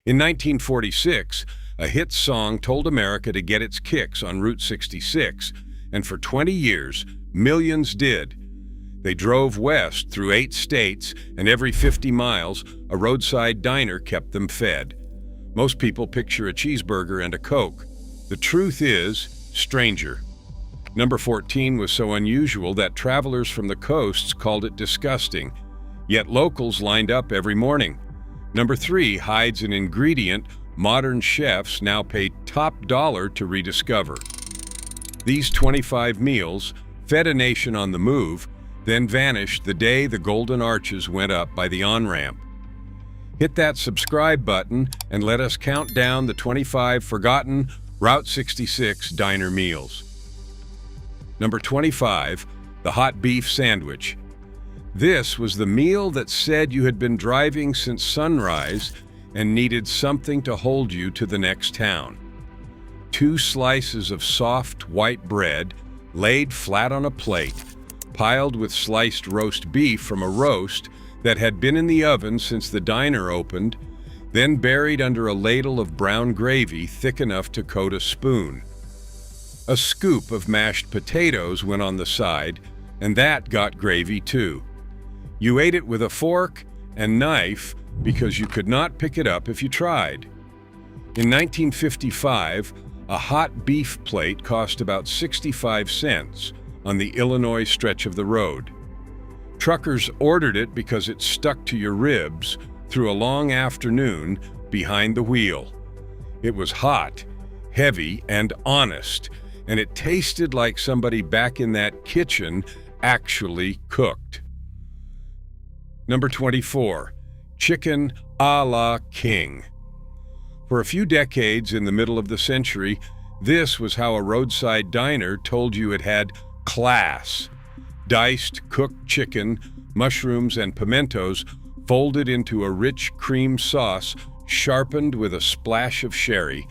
In 1946, a hit song told America to get its kicks on Route 66, and for 20 years, millions did. They drove west through 8 states, and every 50 miles, a roadside diner kept them fed. Most people picture a cheeseburger and a Coke. The truth is, stranger. Number 14 was so unusual that travelers from the coasts called it disgusting, yet locals lined up every morning. Number 3 hides an ingredient modern chefs now pay top dollar to rediscover. These 25 meals fed a nation on the move, then vanished the day the golden arches went up by the on-ramp. Hit that subscribe button and let us count down the 25 forgotten Route 66 diner meals. Number 25, the hot beef sandwich. This was the meal that said you had been driving since sunrise and needed something to hold you to the next town. 2 slices of soft white bread laid flat on a plate, piled with sliced roast beef from a roast that had been in the oven since the diner opened, then buried under a ladle of brown gravy thick enough to coat a spoon. A scoop of mashed potatoes went on the side, and that got gravy too. You ate it with a fork and knife because you could not pick it up if you tried. In 1955, a hot beef plate cost about 65 cents on the Illinois stretch of the road. Truckers ordered it because it stuck to your ribs through a long afternoon behind the wheel. It was hot, heavy, and honest, and it tasted like somebody back in that kitchen actually cooked. Number 24, chicken a la king. For a few decades in the middle of the century, this was how a roadside diner told you it had class. Diced cooked chicken, mushrooms, and pimentos folded into a rich cream sauce sharpened with a splash of sherry,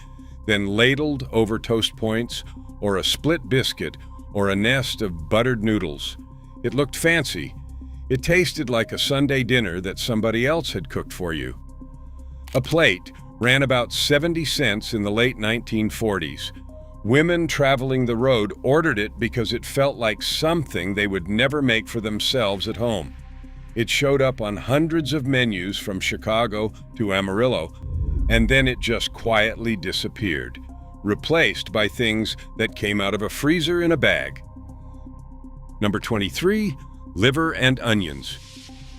then ladled over toast points or a split biscuit or a nest of buttered noodles. It looked fancy. It tasted like a Sunday dinner that somebody else had cooked for you. A plate ran about 70 cents in the late 1940s. Women traveling the road ordered it because it felt like something they would never make for themselves at home. It showed up on hundreds of menus from Chicago to Amarillo, and then it just quietly disappeared, replaced by things that came out of a freezer in a bag. Number 23, liver and onions.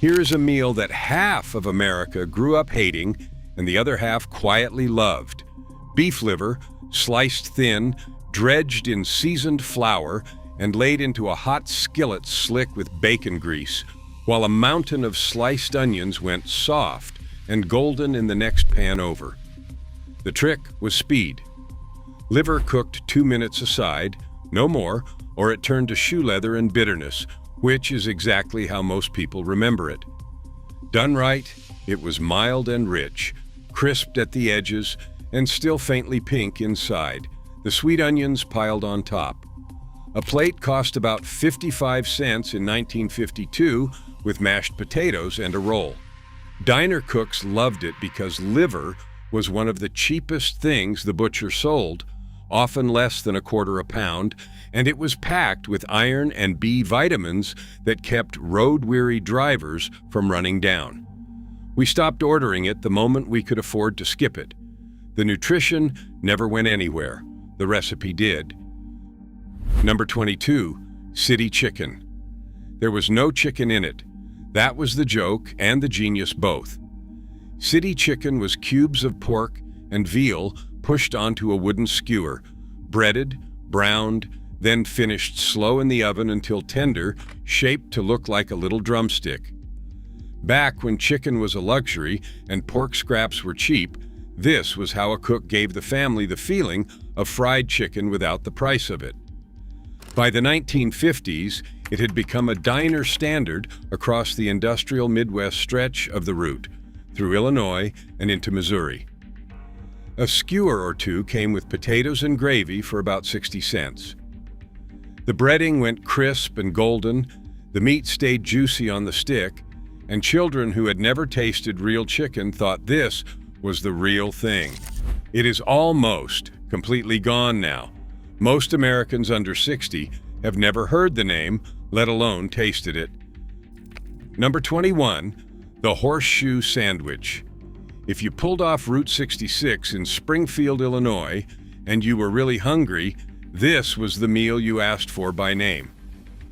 Here is a meal that half of America grew up hating and the other half quietly loved. Beef liver, sliced thin, dredged in seasoned flour, and laid into a hot skillet slick with bacon grease, while a mountain of sliced onions went soft and golden in the next pan over. The trick was speed. Liver cooked 2 minutes aside, no more, or it turned to shoe leather and bitterness, which is exactly how most people remember it. Done right, it was mild and rich, crisped at the edges, and still faintly pink inside, the sweet onions piled on top. A plate cost about 55 cents in 1952 with mashed potatoes and a roll. Diner cooks loved it because liver was one of the cheapest things the butcher sold, often less than $0.25 a pound, and it was packed with iron and B vitamins that kept road-weary drivers from running down. We stopped ordering it the moment we could afford to skip it. The nutrition never went anywhere. The recipe did. Number 22, city chicken. There was no chicken in it. That was the joke and the genius both. City chicken was cubes of pork and veal pushed onto a wooden skewer, breaded, browned, then finished slow in the oven until tender, shaped to look like a little drumstick. Back when chicken was a luxury and pork scraps were cheap, this was how a cook gave the family the feeling of fried chicken without the price of it. By the 1950s, it had become a diner standard across the industrial Midwest stretch of the route, through Illinois and into Missouri. A skewer or two came with potatoes and gravy for about 60 cents. The breading went crisp and golden, the meat stayed juicy on the stick, and children who had never tasted real chicken thought this was the real thing. It is almost completely gone now. Most Americans under 60 have never heard the name, let alone tasted it. Number 21, the horseshoe sandwich. If you pulled off Route 66 in Springfield, Illinois, and you were really hungry, this was the meal you asked for by name.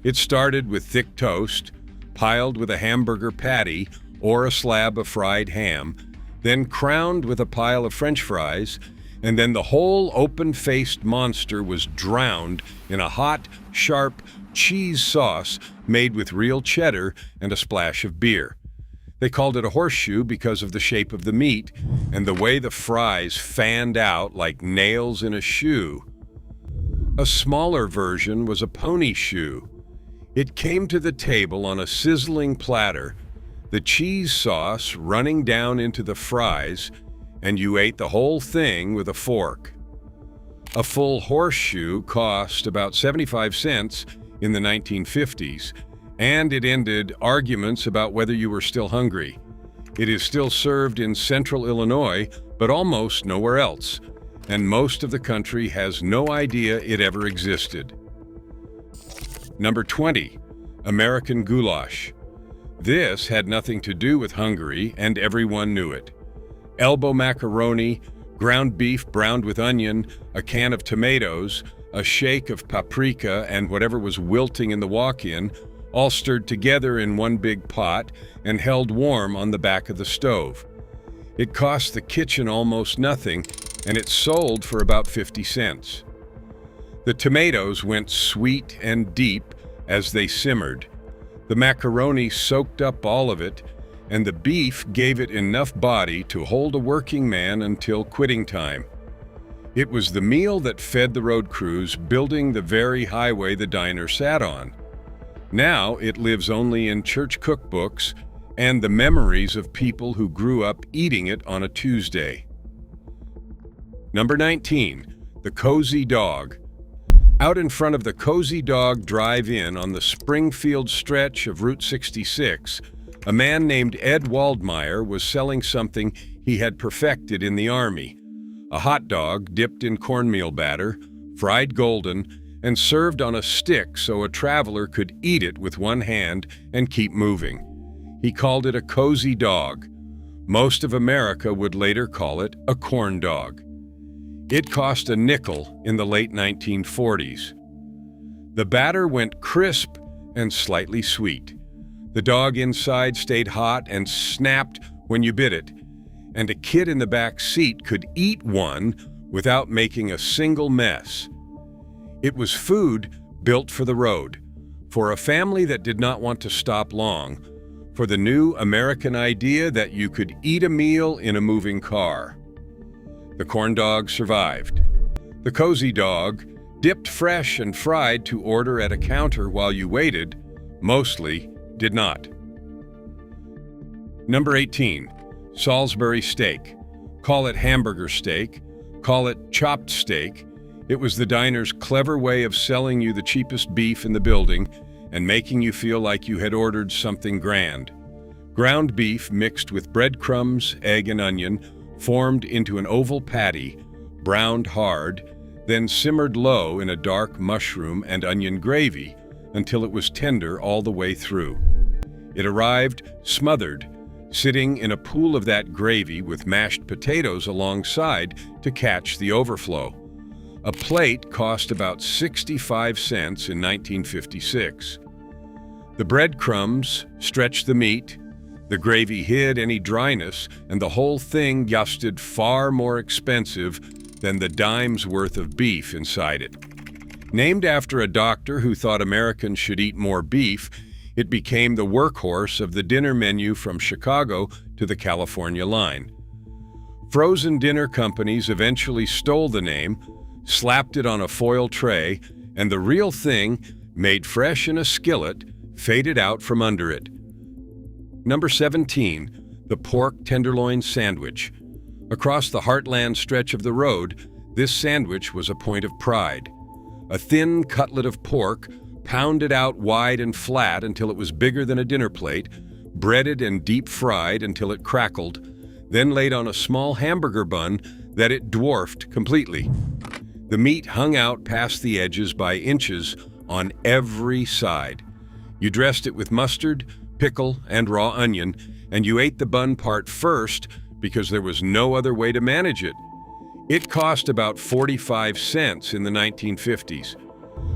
It started with thick toast, piled with a hamburger patty or a slab of fried ham, then crowned with a pile of French fries, and then the whole open-faced monster was drowned in a hot, sharp cheese sauce made with real cheddar and a splash of beer. They called it a horseshoe because of the shape of the meat and the way the fries fanned out like nails in a shoe. A smaller version was a pony shoe. It came to the table on a sizzling platter, the cheese sauce running down into the fries, and you ate the whole thing with a fork. A full horseshoe cost about 75 cents in the 1950s, and it ended arguments about whether you were still hungry. It is still served in central Illinois, but almost nowhere else, and most of the country has no idea it ever existed. Number 20, American goulash. This had nothing to do with Hungary, and everyone knew it. Elbow macaroni, ground beef browned with onion, a can of tomatoes, a shake of paprika, and whatever was wilting in the walk-in, all stirred together in one big pot and held warm on the back of the stove. It cost the kitchen almost nothing, and it sold for about 50 cents. The tomatoes went sweet and deep as they simmered. The macaroni soaked up all of it, and the beef gave it enough body to hold a working man until quitting time. It was the meal that fed the road crews building the very highway the diner sat on. Now it lives only in church cookbooks and the memories of people who grew up eating it on a Tuesday. Number 19, the cozy dog. Out in front of the Cozy Dog Drive-In on the Springfield stretch of Route 66, a man named Ed Waldmeyer was selling something he had perfected in the Army, a hot dog dipped in cornmeal batter, fried golden, and served on a stick so a traveler could eat it with one hand and keep moving. He called it a cozy dog. Most of America would later call it a corn dog. It cost a nickel in the late 1940s. The batter went crisp and slightly sweet. The dog inside stayed hot and snapped when you bit it, and a kid in the back seat could eat one without making a single mess. It was food built for the road, for a family that did not want to stop long, for the new American idea that you could eat a meal in a moving car. The corn dog survived. The cozy dog, dipped fresh and fried to order at a counter while you waited, mostly did not. Number 18, Salisbury steak. Call it hamburger steak, call it chopped steak. It was the diner's clever way of selling you the cheapest beef in the building and making you feel like you had ordered something grand. Ground beef mixed with breadcrumbs, egg, and onion formed into an oval patty, browned hard, then simmered low in a dark mushroom and onion gravy until it was tender all the way through. It arrived smothered, sitting in a pool of that gravy with mashed potatoes alongside to catch the overflow. A plate cost about 65 cents in 1956. The breadcrumbs stretched the meat, the gravy hid any dryness, and the whole thing yusted far more expensive than the dime's worth of beef inside it. Named after a doctor who thought Americans should eat more beef, it became the workhorse of the dinner menu from Chicago to the California line. Frozen dinner companies eventually stole the name, slapped it on a foil tray, and the real thing, made fresh in a skillet, faded out from under it. Number 17, the pork tenderloin sandwich. Across the heartland stretch of the road, this sandwich was a point of pride. A thin cutlet of pork, pounded out wide and flat until it was bigger than a dinner plate, breaded and deep fried until it crackled, then laid on a small hamburger bun that it dwarfed completely. The meat hung out past the edges by inches on every side. You dressed it with mustard, pickle, and raw onion, and you ate the bun part first because there was no other way to manage it. It cost about 45 cents in the 1950s.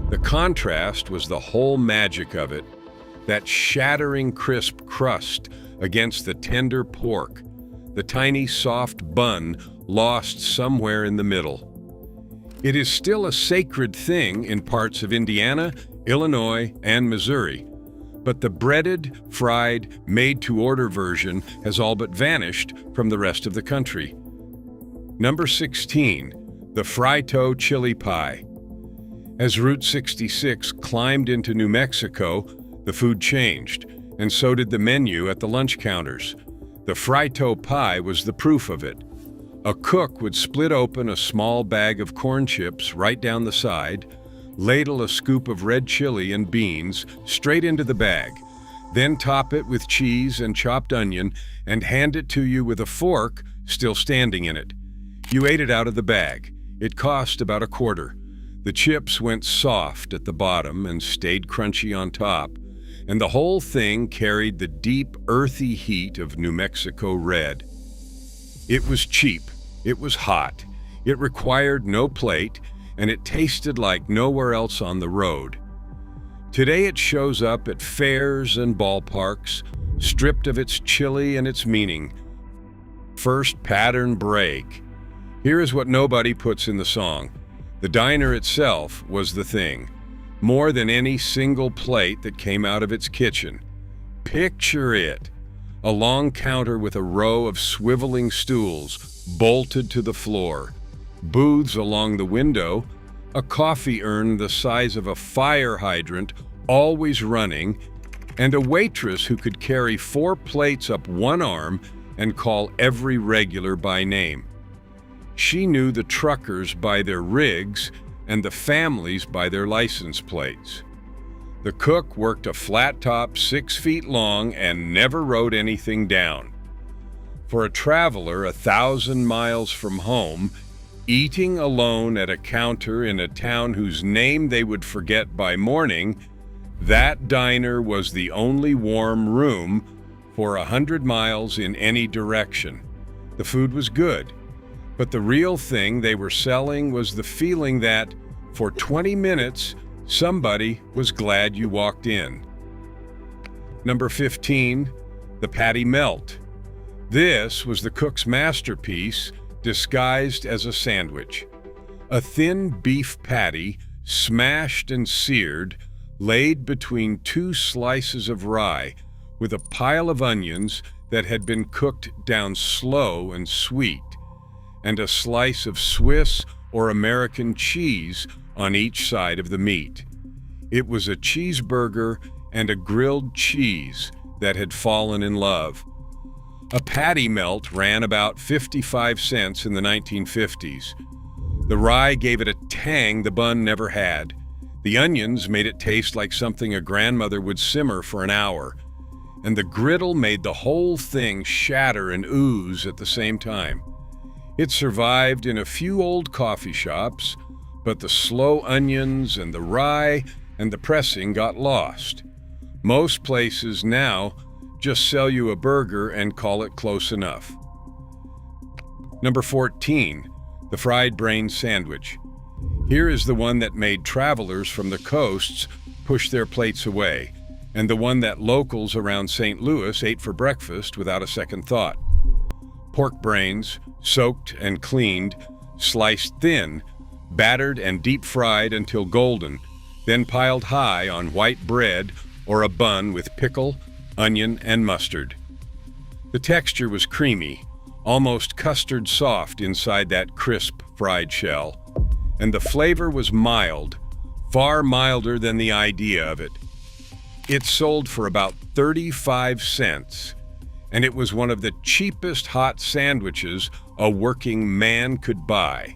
The contrast was the whole magic of it, that shattering crisp crust against the tender pork, the tiny soft bun lost somewhere in the middle. It is still a sacred thing in parts of Indiana, Illinois, and Missouri, but the breaded, fried, made-to-order version has all but vanished from the rest of the country. Number 16, the Frito chili pie. As Route 66 climbed into New Mexico, the food changed, and so did the menu at the lunch counters. The Frito pie was the proof of it. A cook would split open a small bag of corn chips right down the side, ladle a scoop of red chili and beans straight into the bag, then top it with cheese and chopped onion and hand it to you with a fork still standing in it. You ate it out of the bag. It cost about a quarter. The chips went soft at the bottom and stayed crunchy on top, and the whole thing carried the deep, earthy heat of New Mexico red. It was cheap, it was hot, it required no plate, and it tasted like nowhere else on the road. Today it shows up at fairs and ballparks, stripped of its chili and its meaning. First pattern break. Here is what nobody puts in the song. The diner itself was the thing, more than any single plate that came out of its kitchen. Picture it. A long counter with a row of swiveling stools bolted to the floor, booths along the window, a coffee urn the size of a fire hydrant always running, and a waitress who could carry 4 plates up one arm and call every regular by name. She knew the truckers by their rigs and the families by their license plates. The cook worked a flat top 6 feet long and never wrote anything down. For a traveler 1,000 miles from home, eating alone at a counter in a town whose name they would forget by morning, that diner was the only warm room for 100 miles in any direction. The food was good, but the real thing they were selling was the feeling that, for 20 minutes, somebody was glad you walked in. Number 15, the patty melt. This was the cook's masterpiece disguised as a sandwich. A thin beef patty, smashed and seared, laid between 2 slices of rye with a pile of onions that had been cooked down slow and sweet, and a slice of Swiss or American cheese on each side of the meat. It was a cheeseburger and a grilled cheese that had fallen in love. A patty melt ran about 55 cents in the 1950s. The rye gave it a tang the bun never had. The onions made it taste like something a grandmother would simmer for an hour. And the griddle made the whole thing shatter and ooze at the same time. It survived in a few old coffee shops, but the slow onions and the rye and the pressing got lost. Most places now just sell you a burger and call it close enough. Number 14, the fried brain sandwich. Here is the one that made travelers from the coasts push their plates away, and the one that locals around St. Louis ate for breakfast without a second thought. Pork brains, soaked and cleaned, sliced thin, battered and deep-fried until golden, then piled high on white bread or a bun with pickle, onion, and mustard. The texture was creamy, almost custard soft inside that crisp fried shell, and the flavor was mild, far milder than the idea of it. It sold for about 35 cents, and it was one of the cheapest hot sandwiches a working man could buy,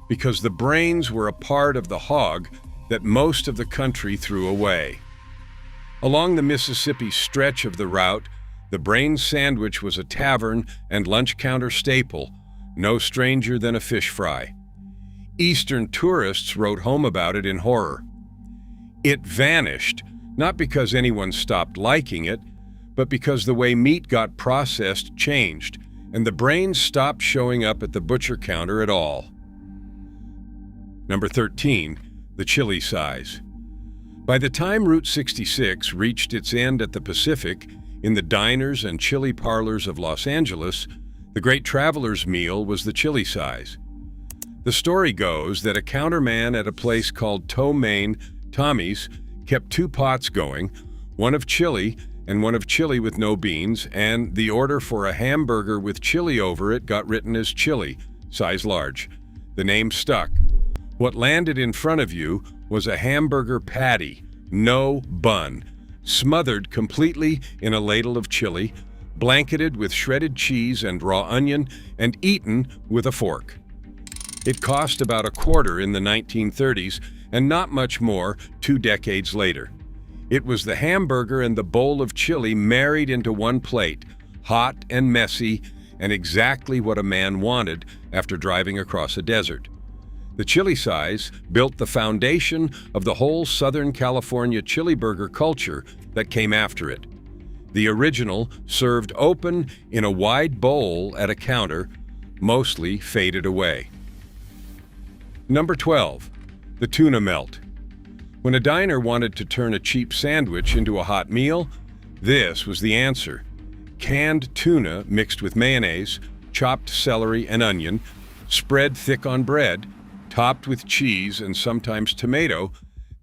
because the brains were a part of the hog that most of the country threw away. Along the Mississippi stretch of the route, The brains sandwich was a tavern and lunch counter staple, no stranger than a fish fry. Eastern tourists wrote home about it in horror. It vanished, not because anyone stopped liking it, but because the way meat got processed changed, and the brains stopped showing up at the butcher counter at all. Number 13, the chili size. By the time Route 66 reached its end at the Pacific, in the diners and chili parlors of Los Angeles, the great traveler's meal was the chili size. The story goes that a counterman at a place called Tommy's kept two pots going, one of chili and one of chili with no beans, and the order for a hamburger with chili over it got written as chili, size large. The name stuck. What landed in front of you was a hamburger patty, no bun, smothered completely in a ladle of chili, blanketed with shredded cheese and raw onion, and eaten with a fork. It cost about $0.25 in the 1930s, and not much more 2 decades later. It was the hamburger and the bowl of chili married into one plate, hot and messy, and exactly what a man wanted after driving across a desert. The chili size built the foundation of the whole Southern California chili burger culture that came after it. The original, served open in a wide bowl at a counter, mostly faded away. Number 12, the tuna melt. When a diner wanted to turn a cheap sandwich into a hot meal, this was the answer. Canned tuna mixed with mayonnaise, chopped celery and onion, spread thick on bread, topped with cheese and sometimes tomato,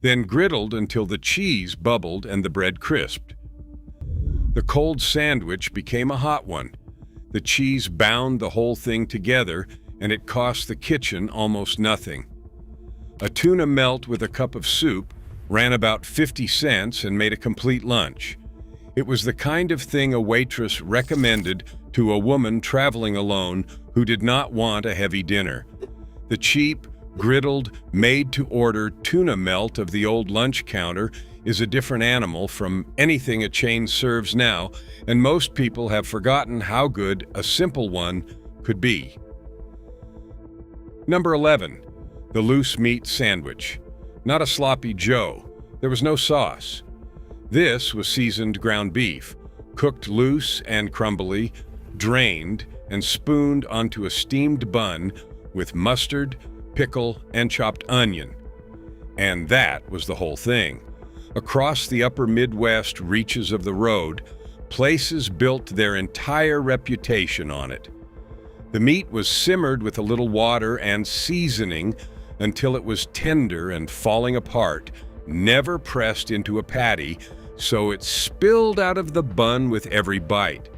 then griddled until the cheese bubbled and the bread crisped. The cold sandwich became a hot one. The cheese bound the whole thing together, and it cost the kitchen almost nothing. A tuna melt with a cup of soup ran about 50 cents and made a complete lunch. It was the kind of thing a waitress recommended to a woman traveling alone who did not want a heavy dinner. The cheap, griddled, made-to-order tuna melt of the old lunch counter is a different animal from anything a chain serves now, and most people have forgotten how good a simple one could be. Number 11, the loose meat sandwich. Not a sloppy Joe. There was no sauce. This was seasoned ground beef, cooked loose and crumbly, drained and spooned onto a steamed bun with mustard, pickle, and chopped onion. And that was the whole thing. Across the upper Midwest reaches of the road, places built their entire reputation on it. The meat was simmered with a little water and seasoning until it was tender and falling apart, never pressed into a patty, so it spilled out of the bun with every bite.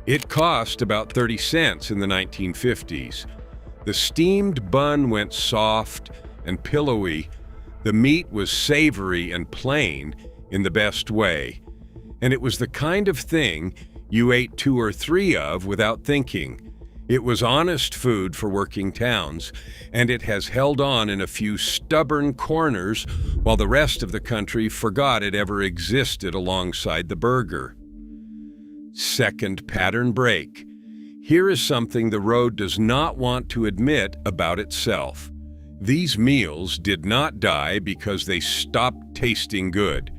It cost about 30 cents in the 1950s. The steamed bun went soft and pillowy. The meat was savory and plain in the best way. And it was the kind of thing you ate 2 or 3 of without thinking. It was honest food for working towns, and it has held on in a few stubborn corners while the rest of the country forgot it ever existed alongside the burger. Second pattern break. Here is something the road does not want to admit about itself. These meals did not die because they stopped tasting good.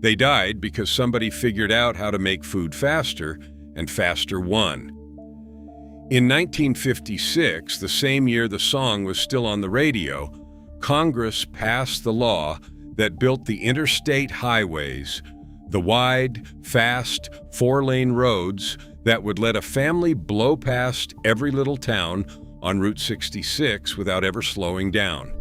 They died because somebody figured out how to make food faster, and faster won. In 1956, the same year the song was still on the radio, Congress passed the law that built the interstate highways, the wide, fast, 4-lane roads that would let a family blow past every little town on Route 66 without ever slowing down.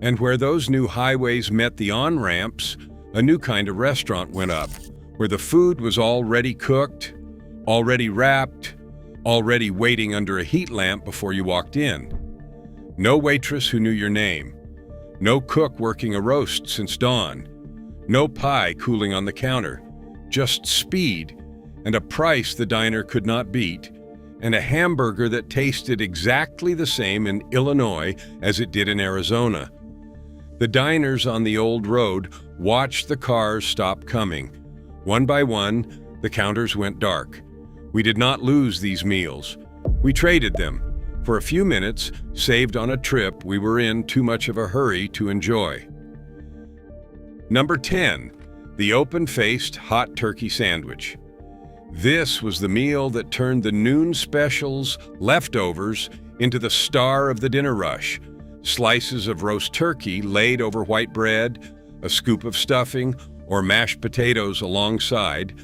And where those new highways met the on-ramps, a new kind of restaurant went up, where the food was already cooked, already wrapped, already waiting under a heat lamp before you walked in. No waitress who knew your name. No cook working a roast since dawn. No pie cooling on the counter. Just speed, and a price the diner could not beat, and a hamburger that tasted exactly the same in Illinois as it did in Arizona. The diners on the old road watched the cars stop coming. One by one, The counters went dark. We did not lose these meals. We traded them for a few minutes saved on a trip we were in too much of a hurry to enjoy. Number 10, the open-faced hot turkey sandwich. This was the meal that turned the noon specials, leftovers, into the star of the dinner rush. Slices of roast turkey laid over white bread, a scoop of stuffing, or mashed potatoes alongside,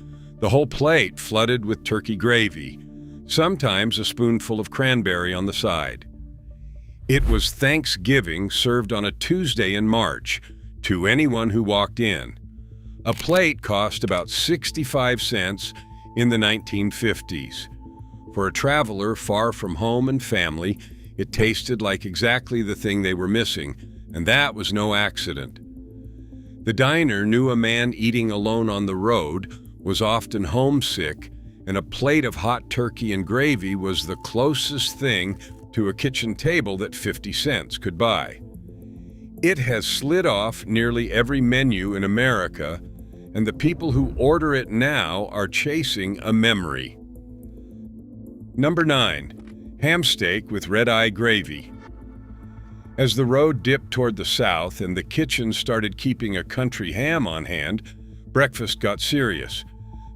the whole plate flooded with turkey gravy, sometimes a spoonful of cranberry on the side. It was Thanksgiving served on a Tuesday in March to anyone who walked in. A plate cost about 65 cents in the 1950s. For a traveler far from home and family, it tasted like exactly the thing they were missing, and that was no accident. The diner knew a man eating alone on the road was often homesick, and a plate of hot turkey and gravy was the closest thing to a kitchen table that 50 cents could buy. It has slid off nearly every menu in America, and the people who order it now are chasing a memory. Number 9, ham steak with red-eye gravy. As the road dipped toward the south and the kitchen started keeping a country ham on hand, breakfast got serious.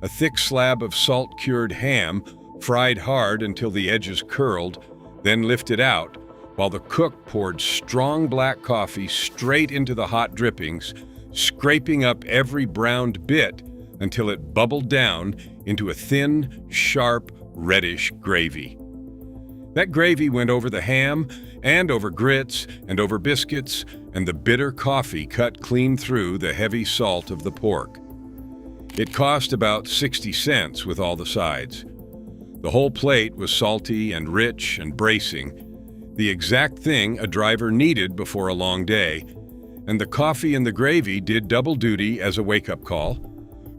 A thick slab of salt-cured ham, fried hard until the edges curled, then lifted out, while the cook poured strong black coffee straight into the hot drippings, scraping up every browned bit until it bubbled down into a thin, sharp, reddish gravy. That gravy went over the ham and over grits and over biscuits, and the bitter coffee cut clean through the heavy salt of the pork. It cost about 60 cents with all the sides. The whole plate was salty and rich and bracing, the exact thing a driver needed before a long day, and the coffee and the gravy did double duty as a wake-up call.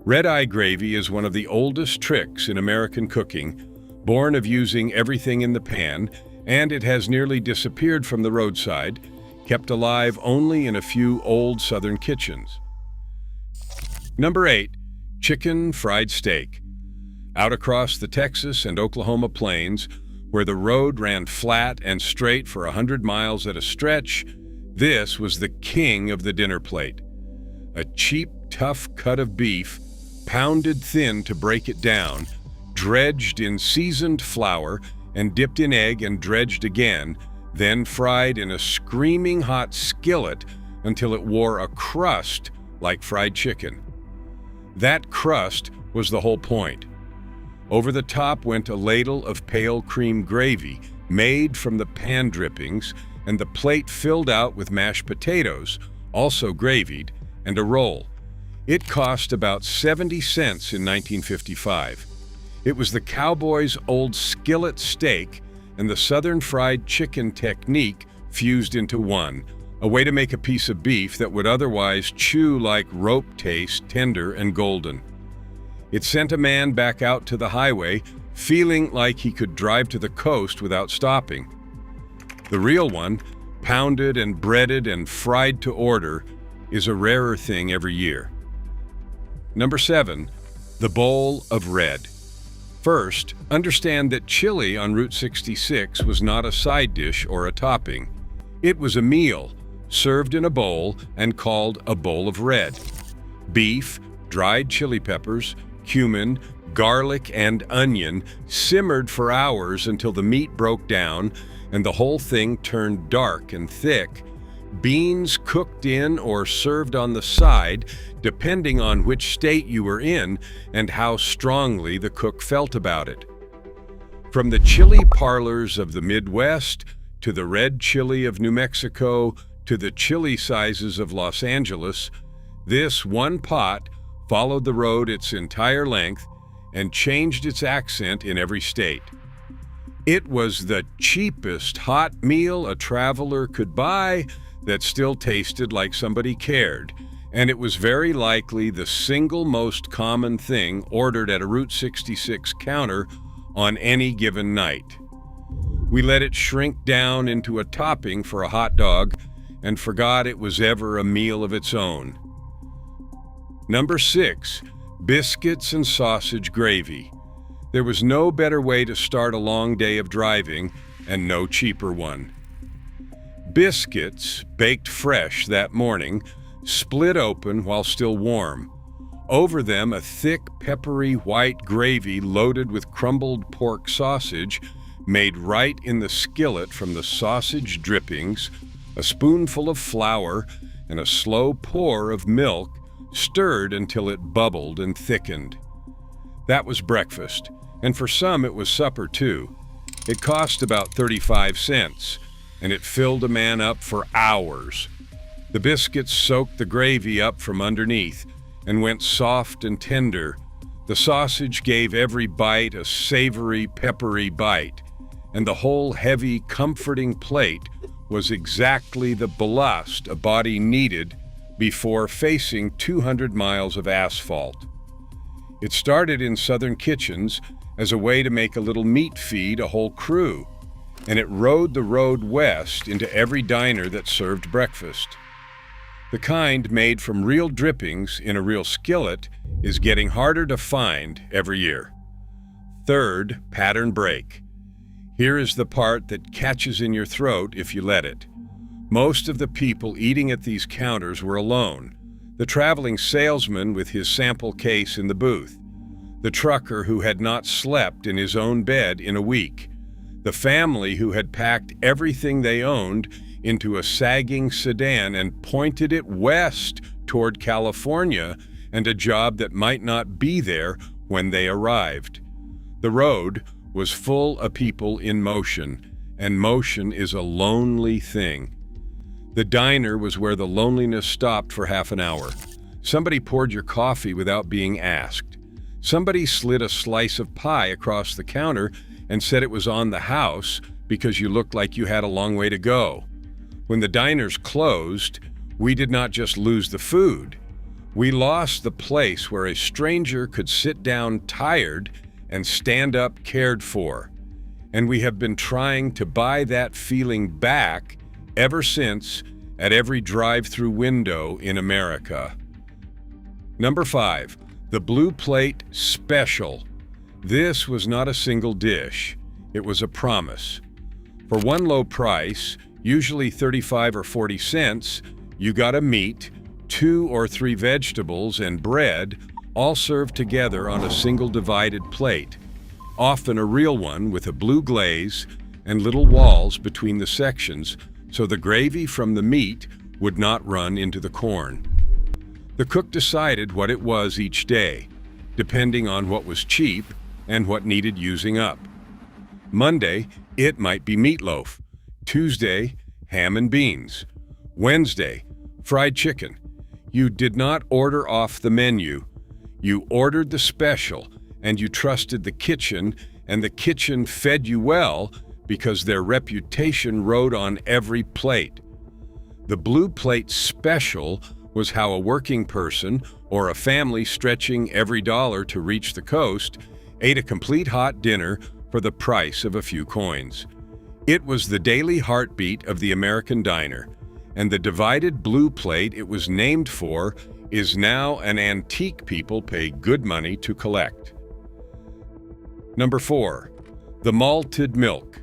Red-eye gravy is one of the oldest tricks in American cooking, born of using everything in the pan, and it has nearly disappeared from the roadside, kept alive only in a few old Southern kitchens. Number 8, chicken fried steak. Out across the Texas and Oklahoma plains, where the road ran flat and straight for 100 miles at a stretch, this was the king of the dinner plate. A cheap, tough cut of beef, pounded thin to break it down, dredged in seasoned flour and dipped in egg and dredged again, then fried in a screaming hot skillet until it wore a crust like fried chicken. That crust was the whole point. Over the top went a ladle of pale cream gravy made from the pan drippings, and the plate filled out with mashed potatoes, also gravied, and a roll. It cost about 70 cents in 1955. It was the cowboy's old skillet steak and the Southern fried chicken technique fused into one, a way to make a piece of beef that would otherwise chew like rope taste, tender and golden. It sent a man back out to the highway, feeling like he could drive to the coast without stopping. The real one, pounded and breaded and fried to order, is a rarer thing every year. Number 7, the bowl of red. First, understand that chili on Route 66 was not a side dish or a topping. It was a meal, served in a bowl and called a bowl of red. Beef, dried chili peppers, cumin, garlic, and onion simmered for hours until the meat broke down and the whole thing turned dark and thick. Beans cooked in or served on the side, depending on which state you were in and how strongly the cook felt about it. From the chili parlors of the Midwest to the red chili of New Mexico to the chili sizes of Los Angeles, this one pot followed the road its entire length and changed its accent in every state. It was the cheapest hot meal a traveler could buy that still tasted like somebody cared, and it was very likely the single most common thing ordered at a Route 66 counter on any given night. We let it shrink down into a topping for a hot dog and forgot it was ever a meal of its own. Number 6, biscuits and sausage gravy. There was no better way to start a long day of driving, and no cheaper one. Biscuits, baked fresh that morning, split open while still warm. Over them, a thick, peppery white gravy loaded with crumbled pork sausage, made right in the skillet from the sausage drippings, a spoonful of flour, and a slow pour of milk, stirred until it bubbled and thickened. That was breakfast, and for some it was supper too. It cost about 35 cents, and it filled a man up for hours. The biscuits soaked the gravy up from underneath and went soft and tender. The sausage gave every bite a savory, peppery bite, and the whole heavy, comforting plate was exactly the ballast a body needed before facing 200 miles of asphalt. It started in southern kitchens as a way to make a little meat feed a whole crew, and it rode the road west into every diner that served breakfast. The kind made from real drippings in a real skillet is getting harder to find every year. Third, pattern break. Here is the part that catches in your throat if you let it. Most of the people eating at these counters were alone. The traveling salesman with his sample case in the booth. The trucker who had not slept in his own bed in a week. The family who had packed everything they owned into a sagging sedan and pointed it west toward California and a job that might not be there when they arrived. The road was full of people in motion, and motion is a lonely thing. The diner was where the loneliness stopped for half an hour. Somebody poured your coffee without being asked. Somebody slid a slice of pie across the counter and said it was on the house because you looked like you had a long way to go. When the diners closed, we did not just lose the food. We lost the place where a stranger could sit down tired and stand up cared for. And we have been trying to buy that feeling back ever since at every drive-through window in America. Number 5, the Blue Plate Special. This was not a single dish. It was a promise. For one low price, usually 35 or 40 cents, you got a meat, 2 or 3 vegetables, and bread, all served together on a single divided plate, often a real one with a blue glaze and little walls between the sections so the gravy from the meat would not run into the corn. The cook decided what it was each day, depending on what was cheap and what needed using up. Monday, it might be meatloaf. Tuesday, ham and beans. Wednesday, fried chicken. You did not order off the menu. You ordered the special, and you trusted the kitchen, and the kitchen fed you well because their reputation rode on every plate. The Blue Plate Special was how a working person or a family stretching every dollar to reach the coast ate a complete hot dinner for the price of a few coins. It was the daily heartbeat of the American diner, and the divided blue plate it was named for is now an antique people pay good money to collect. Number 4, the malted milk.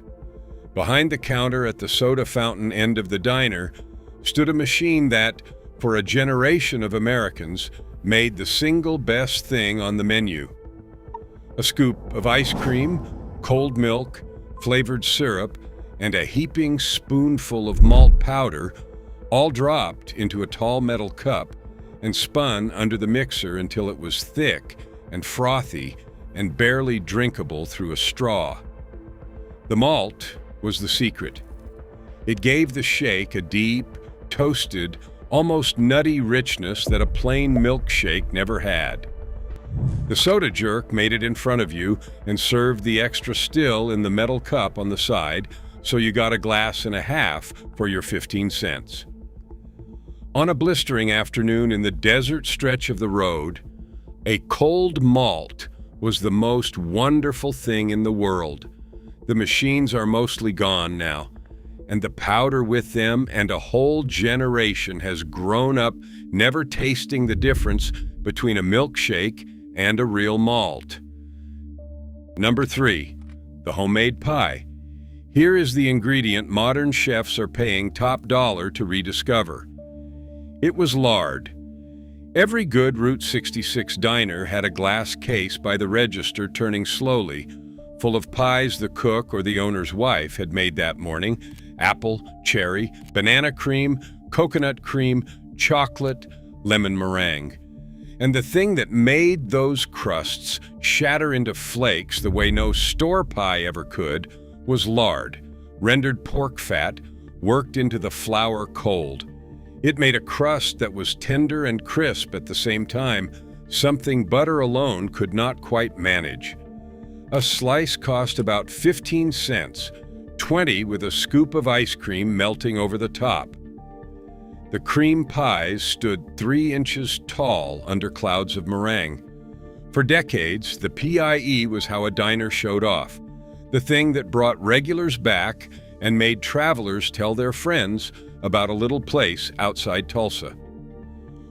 Behind the counter at the soda fountain end of the diner stood a machine that, for a generation of Americans, made the single best thing on the menu. A scoop of ice cream, cold milk, flavored syrup, and a heaping spoonful of malt powder, all dropped into a tall metal cup and spun under the mixer until it was thick and frothy and barely drinkable through a straw. The malt was the secret. It gave the shake a deep, toasted, almost nutty richness that a plain milkshake never had. The soda jerk made it in front of you and served the extra still in the metal cup on the side, so you got a glass and a half for your 15 cents. On a blistering afternoon in the desert stretch of the road, a cold malt was the most wonderful thing in the world. The machines are mostly gone now, and the powder with them, and a whole generation has grown up never tasting the difference between a milkshake and a real malt. Number 3, the homemade pie. Here is the ingredient modern chefs are paying top dollar to rediscover. It was lard. Every good Route 66 diner had a glass case by the register turning slowly, full of pies the cook or the owner's wife had made that morning: apple, cherry, banana cream, coconut cream, chocolate, lemon meringue. And the thing that made those crusts shatter into flakes the way no store pie ever could was lard, rendered pork fat, worked into the flour cold. It made a crust that was tender and crisp at the same time, something butter alone could not quite manage. A slice cost about 15 cents, 20 with a scoop of ice cream melting over the top. The cream pies stood 3 inches tall under clouds of meringue. For decades, the PIE was how a diner showed off, the thing that brought regulars back and made travelers tell their friends about a little place outside Tulsa.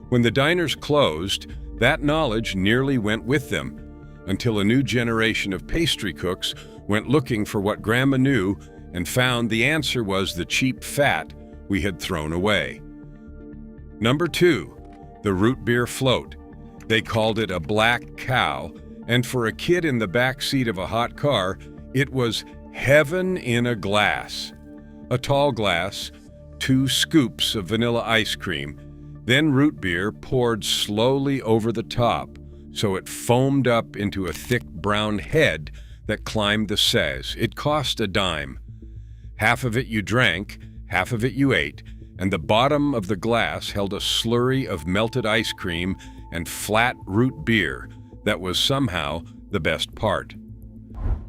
When the diners closed, that knowledge nearly went with them, until a new generation of pastry cooks went looking for what Grandma knew and found the answer was the cheap fat we had thrown away. Number 2, the root beer float. They called it a black cow, and for a kid in the back seat of a hot car, it was heaven in a glass. A tall glass, 2 scoops of vanilla ice cream, then root beer poured slowly over the top, so it foamed up into a thick brown head that climbed the says. It cost a dime. Half of it you drank, half of it you ate, and the bottom of the glass held a slurry of melted ice cream and flat root beer that was somehow the best part.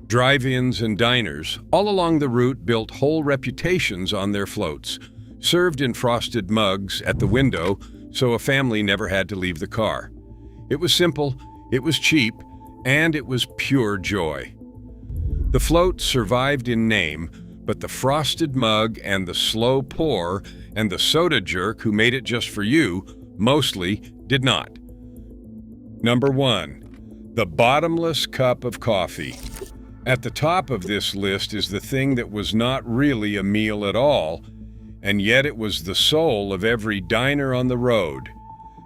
Drive-ins and diners all along the route built whole reputations on their floats, served in frosted mugs at the window so a family never had to leave the car. It was simple, it was cheap, and it was pure joy. The float survived in name, but the frosted mug and the slow pour and the soda jerk who made it just for you mostly did not. Number 1, the bottomless cup of coffee. At the top of this list is the thing that was not really a meal at all, and yet it was the soul of every diner on the road.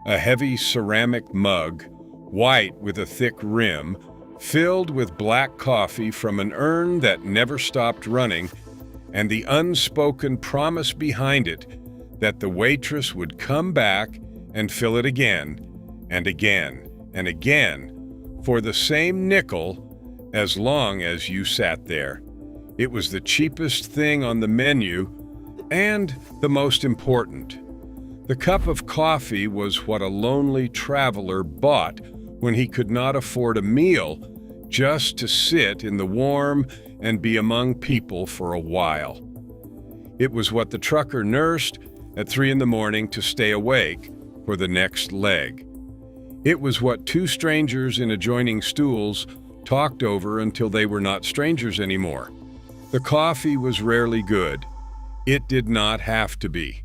A heavy ceramic mug, white with a thick rim, filled with black coffee from an urn that never stopped running, and the unspoken promise behind it that the waitress would come back and fill it again and again and again for the same nickel as long as you sat there. It was the cheapest thing on the menu and the most important. The cup of coffee was what a lonely traveler bought when he could not afford a meal, just to sit in the warm and be among people for a while. It was what the trucker nursed at 3 a.m. to stay awake for the next leg. It was what 2 strangers in adjoining stools talked over until they were not strangers anymore. The coffee was rarely good. It did not have to be.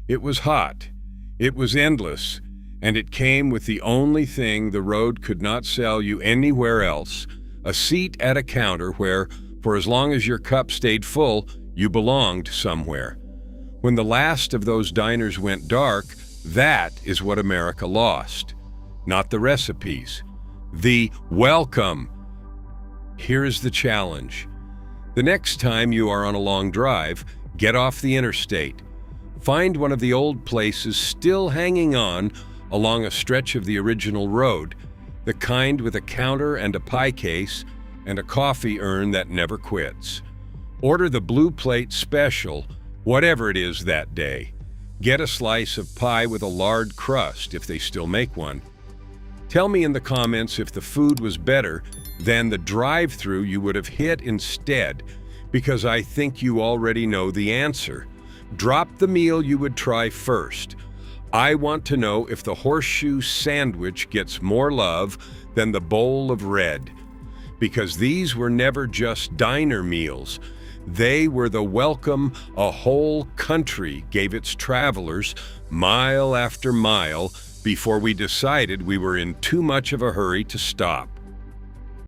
It was hot. It was endless. And it came with the only thing the road could not sell you anywhere else, a seat at a counter where, for as long as your cup stayed full, you belonged somewhere. When the last of those diners went dark, that is what America lost. Not the recipes. The welcome. Here is the challenge. The next time you are on a long drive, get off the interstate. Find one of the old places still hanging on along a stretch of the original road, the kind with a counter and a pie case and a coffee urn that never quits. Order the blue plate special, whatever it is that day. Get a slice of pie with a lard crust if they still make one. Tell me in the comments if the food was better than the drive-through you would have hit instead, because I think you already know the answer. Drop the meal you would try first. I want to know if the horseshoe sandwich gets more love than the bowl of red, because these were never just diner meals. They were the welcome a whole country gave its travelers mile after mile before we decided we were in too much of a hurry to stop.